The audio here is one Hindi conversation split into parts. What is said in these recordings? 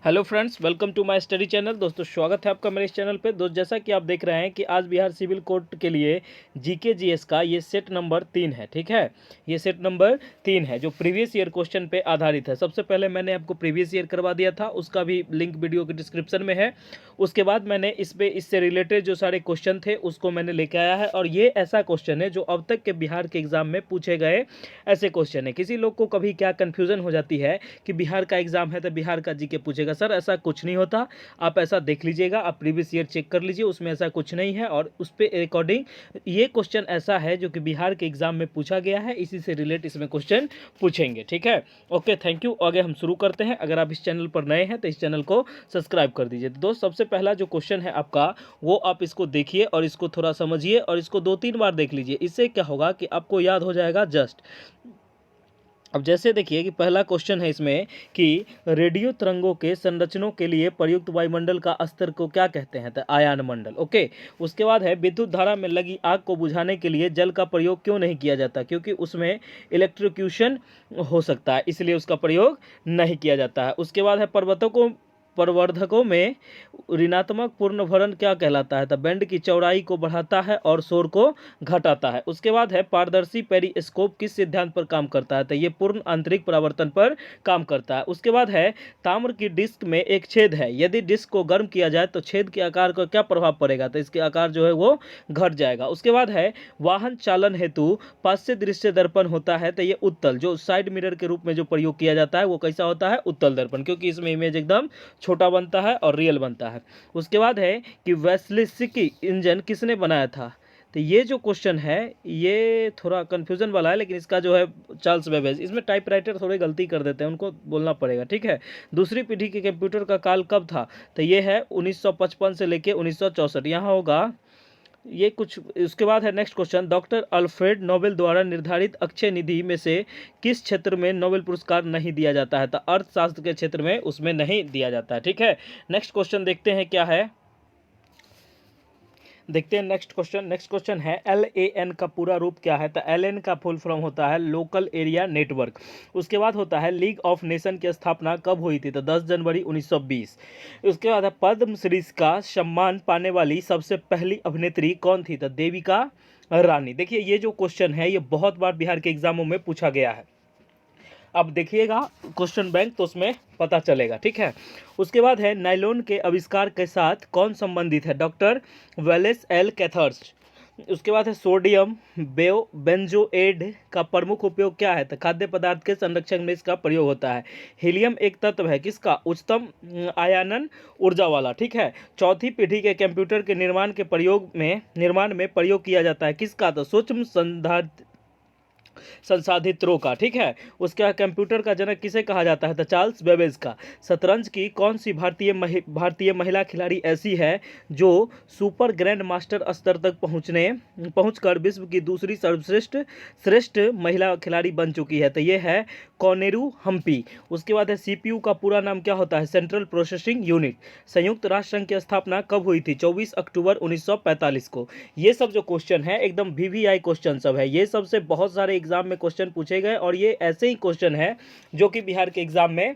Hello friends, welcome to my study channel. दोस्तों, स्वागत है आपका मेरे इस चैनल पे। दोस्त, जैसा कि आप देख रहे हैं कि आज बिहार सिविल कोर्ट के लिए जीके जीएस का ये सेट नंबर 3 है। ठीक है, ये सेट नंबर 3 है जो प्रीवियस ईयर क्वेश्चन पे आधारित है। सबसे पहले मैंने आपको प्रीवियस ईयर करवा दिया था, उसका भी लिंक वीडियो के डिस्क्रिप्शन में है। उसके बाद मैंने इससे रिलेटेड जो सारे क्वेश्चन थे उसको मैंने लेके आया है, और ये ऐसा क्वेश्चन है जो अब तक के बिहार के एग्जाम में पूछे गए ऐसे क्वेश्चन है। किसी लोग को कभी क्या कन्फ्यूजन हो जाती है कि बिहार का एग्जाम है तो बिहार का जीके पूछेगा। सर, ऐसा कुछ नहीं होता। आप ऐसा देख लीजिएगा, आप प्रीवियस ईयर चेक कर लीजिए, उसमें ऐसा कुछ नहीं है। और उस पे अकॉर्डिंग ये क्वेश्चन ऐसा है जो कि बिहार के एग्जाम में पूछा गया है, इसी से रिलेट इसमें क्वेश्चन पूछेंगे। ठीक है, ओके, थैंक यू। आगे हम शुरू करते हैं। अगर आप इस चैनल पर नए हैं तो इस चैनल को सब्सक्राइब कर दीजिए। तो दोस्त, सबसे पहला जो क्वेश्चन है आपका, वो आप इसको देखिए और इसको थोड़ा समझिए और इसको 2-3 बार देख लीजिए। इससे क्या होगा कि आपको याद हो जाएगा जस्ट। अब जैसे देखिए कि पहला क्वेश्चन है इसमें कि रेडियो तरंगों के संरचनों के लिए प्रयुक्त वायुमंडल का स्तर को क्या कहते हैं, तो आयन मंडल। ओके, उसके बाद है विद्युत धारा में लगी आग को बुझाने के लिए जल का प्रयोग क्यों नहीं किया जाता, क्योंकि उसमें इलेक्ट्रोक्यूशन हो सकता है, इसलिए उसका प्रयोग नहीं किया जाता है। उसके बाद है प्रवर्धकों में ऋणात्मक पूर्णभरण क्या कहलाता है, तो बैंड की चौड़ाई को बढ़ाता है और शोर को घटाता है। उसके बाद है पारदर्शी पेरिस्कोप किस सिद्धांत पर काम करता है, तो ये पूर्ण आंतरिक परावर्तन पर काम करता है। उसके बाद है ताम्र की डिस्क में एक छेद है, यदि डिस्क को गर्म किया जाए तो छेद के आकार को क्या प्रभाव पड़ेगा, तो इसके आकार जो है वो घट जाएगा। उसके बाद है वाहन चालन हेतु पार्श्व दृश्य दर्पण होता है, तो ये उत्तल जो साइड मिरर के रूप में जो प्रयोग किया जाता है वो कैसा होता है, उत्तल दर्पण, क्योंकि इसमें इमेज एकदम छोटा बनता है और रियल बनता है। उसके बाद है कि वैसलिस्की इंजन किसने बनाया था, तो ये जो क्वेश्चन है ये थोड़ा कन्फ्यूजन वाला है, लेकिन इसका जो है चार्ल्स बेबेज। इसमें टाइपराइटर थोड़ी गलती कर देते हैं, उनको बोलना पड़ेगा। ठीक है, दूसरी पीढ़ी के कंप्यूटर का काल कब था, तो ये है 1955 से लेके 1964, यहाँ होगा ये कुछ। उसके बाद है next question, doctor Alfred Nobel द्वारा निर्धारित अक्षय निधि में से किस क्षेत्र में नोबेल पुरस्कार नहीं दिया जाता है, तो अर्थशास्त्र के क्षेत्र में उसमें नहीं दिया जाता है। ठीक है, नेक्स्ट क्वेश्चन देखते हैं क्या है, देखते हैं नेक्स्ट क्वेश्चन है LAN का पूरा रूप क्या है, तो LAN का फुल फॉर्म होता है लोकल एरिया नेटवर्क। उसके बाद होता है लीग ऑफ नेशन की स्थापना कब हुई थी, तो 10 जनवरी 1920। उसके बाद है पद्मश्री का सम्मान पाने वाली सबसे पहली अभिनेत्री कौन थी, तो देविका रानी। देखिए, ये जो क्वेश्चन है ये बहुत बार बिहार के एग्जामों में पूछा गया है। अब देखिएगा क्वेश्चन बैंक तो उसमें पता चलेगा। ठीक है, उसके बाद है नायलॉन के आविष्कार के साथ कौन संबंधित है, डॉक्टर वेलेस एल कैथर्स। उसके बाद है सोडियम बेंजोएड का प्रमुख उपयोग क्या है, तो खाद्य पदार्थ के संरक्षण में इसका प्रयोग होता है। हीलियम एक तत्व है किसका, उच्चतम आयनन ऊर्जा वाला। ठीक है, चौथी पीढ़ी के कंप्यूटर के निर्माण में प्रयोग किया जाता है किसका, तो सूक्ष्म संसाधित्रों का। ठीक है, उसके बाद कंप्यूटर का जनक किसे कहा जाता है, तो चार्ल्स बेबेज का। शतरंज की कौन सी भारतीय महिला खिलाड़ी ऐसी है जो सुपर ग्रैंड मास्टर स्तर तक पहुंचकर विश्व की दूसरी श्रेष्ठ महिला खिलाड़ी बन चुकी है, तो ये है कॉनेरू हम्पी। उसके बाद है CPU का पूरा नाम क्या होता है, सेंट्रल प्रोसेसिंग यूनिट। संयुक्त राष्ट्र संघ की स्थापना कब हुई थी, 24 अक्टूबर 1945 को। ये सब जो क्वेश्चन है एकदम VVI क्वेश्चन सब है, ये सबसे बहुत सारे एग्जाम में क्वेश्चन पूछे गए और ये ऐसे ही क्वेश्चन है जो कि बिहार के एग्जाम में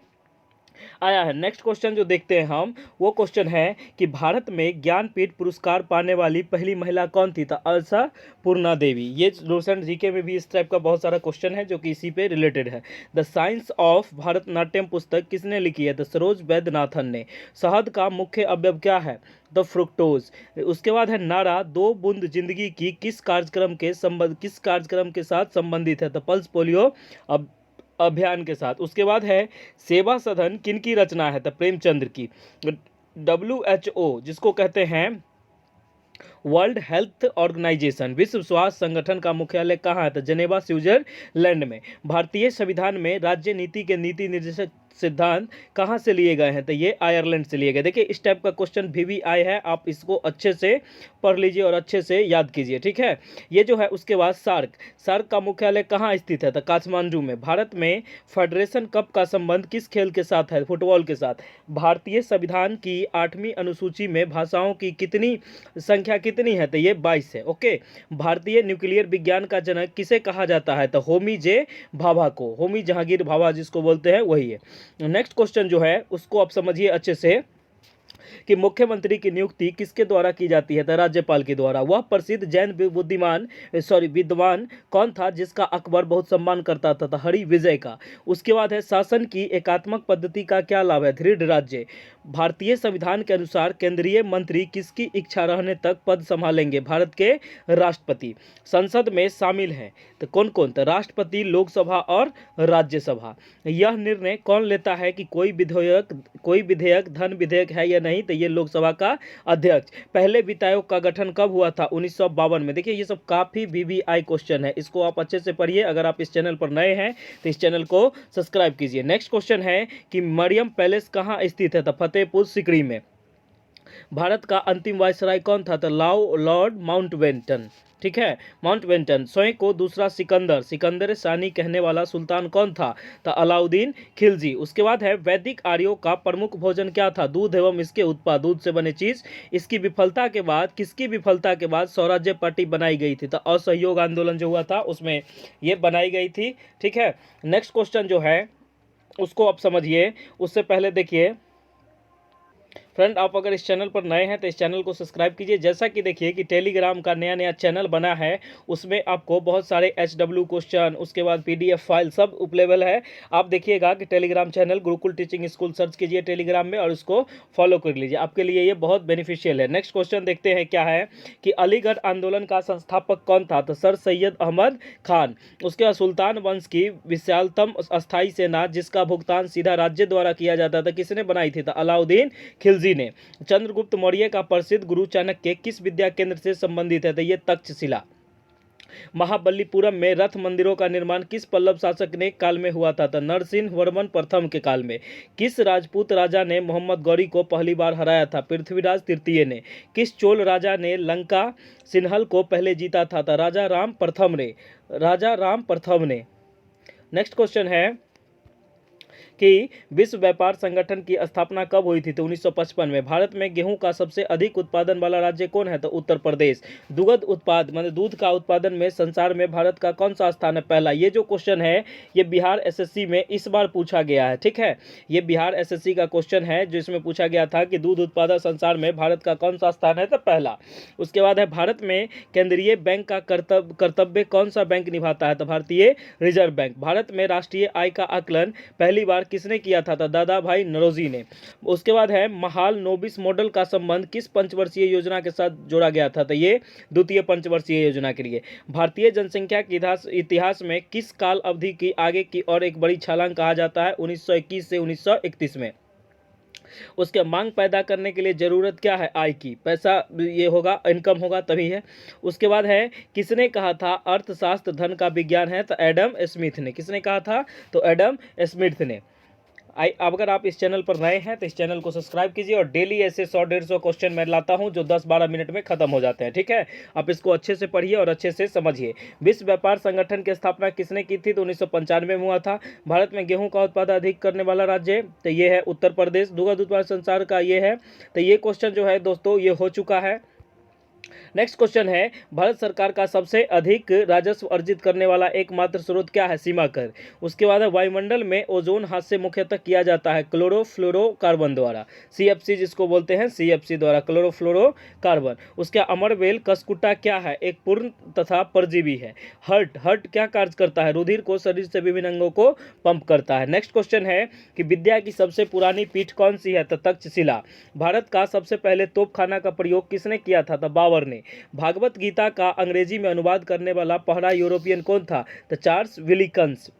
आया है। नेक्स्ट क्वेश्चन जो देखते हैं हम, वो क्वेश्चन है कि भारत में ज्ञानपीठ पुरस्कार पाने वाली पहली महिला कौन थी, तो अलसा पूर्णा देवी। ये रिसेंट जीके में भी इस टाइप का बहुत सारा क्वेश्चन है जो कि इसी पे रिलेटेड है। द साइंस ऑफ भारतनाट्यम पुस्तक किसने लिखी है, तो सरोज वैद्यनाथन ने। शहद का मुख्य अवयव क्या है, द फ्रुक्टोज। उसके बाद है नारा दो बूंद जिंदगी की किस कार्यक्रम के साथ संबंधित है, तो पल्स पोलियो अभियान के साथ। उसके बाद है सेवा सदन किनकी रचना है, तो प्रेमचंद्र की। WHO जिसको कहते हैं वर्ल्ड हेल्थ ऑर्गेनाइजेशन, विश्व स्वास्थ्य संगठन का मुख्यालय कहाँ है, तो जेनेवा स्विट्जरलैंड में। भारतीय संविधान में राज्य नीति के नीति निर्देशक सिद्धांत कहाँ से लिए गए हैं, तो ये आयरलैंड से लिए गए। देखिए, इस टाइप का क्वेश्चन VVI है, आप इसको अच्छे से पढ़ लीजिए और अच्छे से याद कीजिए। ठीक है, ये जो है उसके बाद सार्क का मुख्यालय कहाँ स्थित है, तो काठमांडू में। भारत में फेडरेशन कप का संबंध किस खेल के साथ है, फुटबॉल के साथ। भारतीय संविधान की 8वीं अनुसूची में भाषाओं की संख्या कितनी है, तो ये 22 है। ओके, भारतीय न्यूक्लियर विज्ञान का जनक किसे कहा जाता है, तो होमी जहांगीर भाभा जिसको बोलते हैं वही है। नेक्स्ट क्वेश्चन जो है उसको आप समझिए अच्छे से कि मुख्यमंत्री की नियुक्ति किसके द्वारा की जाती है? तो राज्यपाल के द्वारा। वह प्रसिद्ध जैन विद्वान कौन था जिसका अकबर बहुत सम्मान करता था? तो हरि विजय का। उसके बाद है शासन की एकात्मक पद्धति का क्या लाभ है? दृढ़ राज्य। भारतीय संविधान के अनुसार केंद्रीय मंत्री किसकी इच्छा रहने तक पद संभालेंगे? भारत के राष्ट्रपति। संसद में शामिल हैं तो कौन कौन? तो राष्ट्रपति, लोकसभा और राज्यसभा। यह निर्णय कौन लेता है कि कोई विधेयक धन विधेयक है या नहीं? तो ये लोकसभा का अध्यक्ष। पहले वित्त आयोग का गठन कब हुआ था? 1952 में। देखिए ये सब काफी वीवीआई क्वेश्चन है, इसको आप अच्छे से पढ़िए। अगर आप इस चैनल पर नए हैं तो इस चैनल को सब्सक्राइब कीजिए। नेक्स्ट क्वेश्चन है कि मरियम पैलेस कहाँ स्थित है? तो फतेहपुर सीकरी में। भारत का अंतिम वायसराय कौन था? तो लॉर्ड माउंटबेटन। ठीक है, माउंटबेटन। स्वयं को दूसरा सिकंदर सानी कहने वाला सुल्तान कौन था? तो अलाउद्दीन खिलजी। उसके बाद है वैदिक आर्यों का प्रमुख भोजन क्या था? दूध एवं इसके उत्पाद, दूध से बने चीज। इसकी विफलता के बाद, किसकी विफलता के बाद स्वराज्य पार्टी बनाई गई थी? तो असहयोग आंदोलन जो हुआ था उसमें ये बनाई गई थी। ठीक है, नेक्स्ट क्वेश्चन जो है उसको आप समझिए। उससे पहले देखिए फ्रेंड, आप अगर इस चैनल पर नए हैं तो इस चैनल को सब्सक्राइब कीजिए। जैसा कि देखिए कि टेलीग्राम का नया चैनल बना है, उसमें आपको बहुत सारे HW क्वेश्चन, उसके बाद PDF फाइल सब उपलेबल है। आप देखिएगा कि Telegram channel Gurukul teaching school search कीजिए टेलीग्राम में और उसको फॉलो कर लीजिए, आपके लिए ये बहुत बेनिफिशियल है। नेक्स्ट क्वेश्चन देखते हैं क्या है कि अलीगढ़ आंदोलन का संस्थापक कौन था? तो सर सैयद अहमद खान। उसके बाद सुल्तान वंश की विशालतम अस्थायी सेना जिसका भुगतान सीधा राज्य द्वारा किया जाता था, किसने बनाई थी? तो अलाउद्दीन खिलजी ने। चंद्रगुप्त मौर्य का प्रसिद्ध गुरु चाणक्य किस विद्या केंद्र से संबंधित है? तो ये तक्षशिला। महाबलीपुरम में रथ मंदिरों का निर्माण किस पल्लव शासक ने काल में हुआ था? तो नरसिंह वर्मन प्रथम के काल में। किस राजपूत राजा ने मोहम्मद गौरी को पहली बार हराया था? पृथ्वीराज तृतीय ने। किस चोल राजा ने लंका सिन्हल को पहले जीता था? तो राजा राम प्रथम ने। नेक्स्ट क्वेश्चन है कि विश्व व्यापार संगठन की स्थापना कब हुई थी? तो 1955 में। भारत में गेहूं का सबसे अधिक उत्पादन वाला राज्य कौन है? तो उत्तर प्रदेश। दुग्ध उत्पाद मतलब दूध का उत्पादन में संसार में भारत का कौन सा स्थान है? पहला। ये जो क्वेश्चन है ये बिहार SSC में इस बार पूछा गया है। ठीक है, ये बिहार SSC का क्वेश्चन है जो इसमें पूछा गया था कि दूध उत्पादन संसार में भारत का कौन सा स्थान है? तो पहला। उसके बाद है भारत में केंद्रीय बैंक का कर्तव्य कौन सा बैंक निभाता है? तो भारतीय रिजर्व बैंक। भारत में राष्ट्रीय आय का आकलन पहली बार किसने किया था? तो दादा भाई नौरोजी ने। उसके बाद है महाल नोबिस मॉडल का संबंध किस पंचवर्षीय योजना के साथ जोड़ा गया था? तो ये द्वितीय पंचवर्षीय योजना के लिए। भारतीय जनसंख्या के इतिहास में किस काल अवधि की आगे की और एक बड़ी छलांग कहा जाता है? 1921 से 1931 में। उसके मांग पैदा करने के लिए जरूरत क्या है? आय की। पैसा ये होगा, इनकम होगा तभी है। उसके बाद है किसने कहा था अर्थशास्त्र धन का विज्ञान है? तो एडम स्मिथ ने। किसने कहा था? तो एडम स्मिथ ने। अगर आप इस चैनल पर नए हैं तो इस चैनल को सब्सक्राइब कीजिए और डेली ऐसे 100-150 क्वेश्चन मैं लाता हूं जो 10-12 मिनट में खत्म हो जाते हैं। ठीक है, आप इसको अच्छे से पढ़िए और अच्छे से समझिए। विश्व व्यापार संगठन की स्थापना किसने की थी? तो 1995 में हुआ था। भारत में गेहूं का उत्पादन अधिक करने वाला राज्य तो ये है उत्तर प्रदेश। दुग्ध उत्पादन संसार का ये है। तो ये क्वेश्चन जो है दोस्तों ये हो चुका है। नेक्स्ट क्वेश्चन है भारत सरकार का सबसे अधिक राजस्व अर्जित करने वाला एकमात्र स्रोत क्या है? सीमा कर। उसके बाद वायुमंडल में ओजोन हादसे मुख्यतः किया जाता है क्लोरोफ्लोरोकार्बन द्वारा, CFC जिसको बोलते हैं, CFC द्वारा क्लोरोफ्लोरोकार्बन। उसका अमरवेल कसकुटा क्या है? एक पूर्ण तथा परजीवी है। हर्ट क्या कार्य करता है? रुधिर को शरीर से विभिन्न अंगों को पंप करता है। नेक्स्ट क्वेश्चन है कि विद्या की सबसे पुरानी पीठ कौन सी है? तो तक्षशिला। भारत का सबसे पहले तोपखाना का प्रयोग किसने किया था? तो बाबर ने। भागवत गीता का अंग्रेजी में अनुवाद करने वाला पहला यूरोपियन कौन था? तो चार्ल्स विलिकन्स।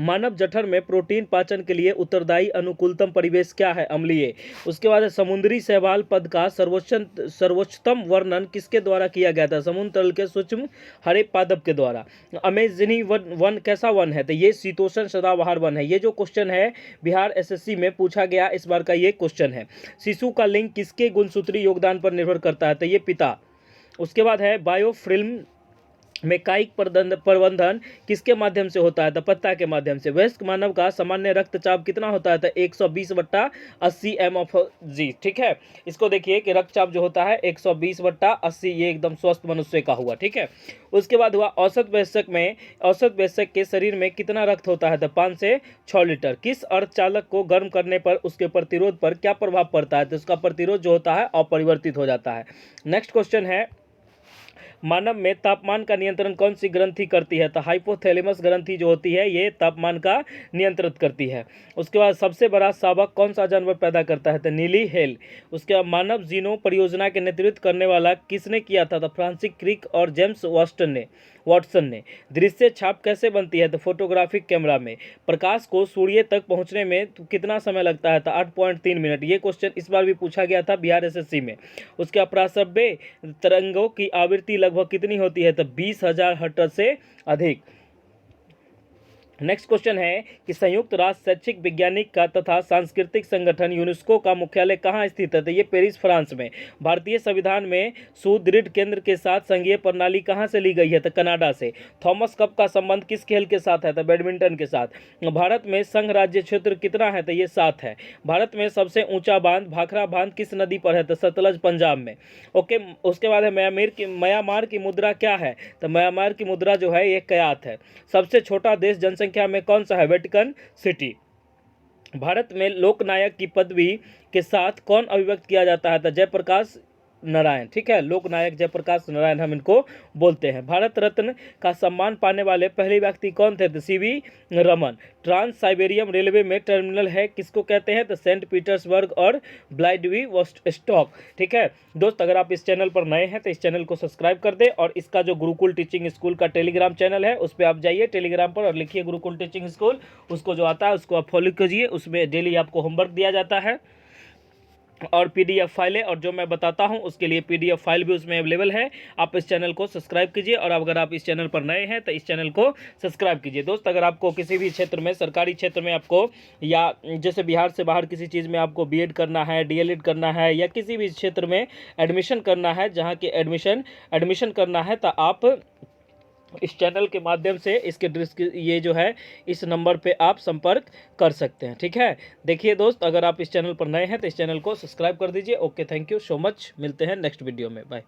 मानव जठर में प्रोटीन पाचन के लिए उत्तरदायी अनुकूलतम परिवेश क्या है? अम्लीय। उसके बाद समुद्री शैवाल पद का सर्वोच्चतम वर्णन किसके द्वारा किया गया था? समुद्र तल के सूक्ष्म हरे पादप के द्वारा। अमेजनी वन कैसा वन है? तो ये शीतोष्ण सदाबहार वन है। ये जो क्वेश्चन है बिहार SSC में पूछा गया इस बार का ये क्वेश्चन है। शिशु का लिंग किसके गुणसूत्री योगदान पर निर्भर करता है? तो ये पिता। उसके बाद है बायोफिल्म में कायिक प्रबंधन किसके माध्यम से होता है? तो पत्ता के माध्यम से। वयस्क मानव का सामान्य रक्तचाप कितना होता है? तो 120/80 mg। ठीक है, इसको देखिए कि रक्तचाप जो होता है 120/80, ये एकदम स्वस्थ मनुष्य का हुआ। ठीक है, उसके बाद हुआ औसत वयस्क के शरीर में कितना रक्त होता है? तो 5 से 6 लीटर। किस अर्धचालक को गर्म करने पर उसके प्रतिरोध पर क्या प्रभाव पड़ता है? तो उसका प्रतिरोध जो होता है अपरिवर्तित हो जाता है। नेक्स्ट क्वेश्चन है, मानव में तापमान का नियंत्रण कौन सी ग्रंथि करती है? तो हाइपोथैलेमस ग्रंथि जो होती है ये तापमान का नियंत्रित करती है। उसके बाद सबसे बड़ा शावक कौन सा जानवर पैदा करता है? तो नीली हेल। उसके बाद मानव जीनोम परियोजना के नेतृत्व करने वाला किसने किया था? तो फ्रांसिस क्रिक और जेम्स वाटसन ने। दृश्य छाप कैसे बनती है? तो फोटोग्राफिक कैमरा में। प्रकाश को सूर्य तक पहुंचने में कितना समय लगता है? तो 8.3 मिनट। ये क्वेश्चन इस बार भी पूछा गया था बिहार एसएससी में। उसके अपराश्रव्य तरंगों की आवृत्ति लगभग कितनी होती है? तो 20,000 हर्ट्ज से अधिक। नेक्स्ट क्वेश्चन है कि संयुक्त राष्ट्र शैक्षिक वैज्ञानिक का तथा सांस्कृतिक संगठन यूनेस्को का मुख्यालय कहाँ स्थित है? तो ये पेरिस फ्रांस में। भारतीय संविधान में सुदृढ़ केंद्र के साथ संघीय प्रणाली कहाँ से ली गई है? तो कनाडा से। थॉमस कप का संबंध किस खेल के साथ है? तो बैडमिंटन के साथ। भारत में संघ राज्य क्षेत्र कितना है? तो ये 7 है। भारत में सबसे ऊंचा बांध भाखड़ा बांध किस नदी पर है? तो सतलज पंजाब में। ओके, उसके बाद है म्यांमार की मुद्रा क्या है? तो म्यांमार की मुद्रा जो है ये कयात है। सबसे छोटा देश जनसंख्या में कौन सा है? Vatican city. भारत में लोकनायक की पदवी के साथ कौन अभिव्यक्त किया जाता है? तो जयप्रकाश नारायण। ठीक है, लोकनायक जयप्रकाश नारायण हम इनको बोलते हैं। भारत रत्न का सम्मान पाने वाले पहले व्यक्ति कौन थे? तो सीवी रमन। ट्रांस साइबेरियम रेलवे में टर्मिनल है किसको कहते हैं? तो सेंट पीटर्सबर्ग और व्लादिवोस्टॉक। ठीक है दोस्त, अगर आप इस चैनल पर नए हैं तो इस चैनल को सब्सक्राइब कर दें, और इसका जो गुरुकुल टीचिंग स्कूल का टेलीग्राम चैनल है उस पर आप जाइए टेलीग्राम पर और लिखिए गुरुकुल टीचिंग स्कूल, उसको जो आता है उसको आप फॉलो कीजिए। उसमें डेली आपको होमवर्क दिया जाता है और पीडीएफ फाइलें, और जो मैं बताता हूं उसके लिए पीडीएफ फाइल भी उसमें अवेलेबल है। आप इस चैनल को सब्सक्राइब कीजिए, और अगर आप इस चैनल पर नए हैं तो इस चैनल को सब्सक्राइब कीजिए। दोस्त, अगर आपको किसी भी क्षेत्र में, सरकारी क्षेत्र में आपको, या जैसे बिहार से बाहर किसी चीज़ में आपको बीएड करना है, डीएलएड करना है, या किसी भी क्षेत्र में एडमिशन करना है जहाँ के एडमिशन करना है, तो आप इस चैनल के माध्यम से ये जो है इस नंबर पे आप संपर्क कर सकते हैं। ठीक है, देखिए दोस्त, अगर आप इस चैनल पर नए हैं तो इस चैनल को सब्सक्राइब कर दीजिए। Okay, thank you so much, मिलते हैं नेक्स्ट वीडियो में, बाय।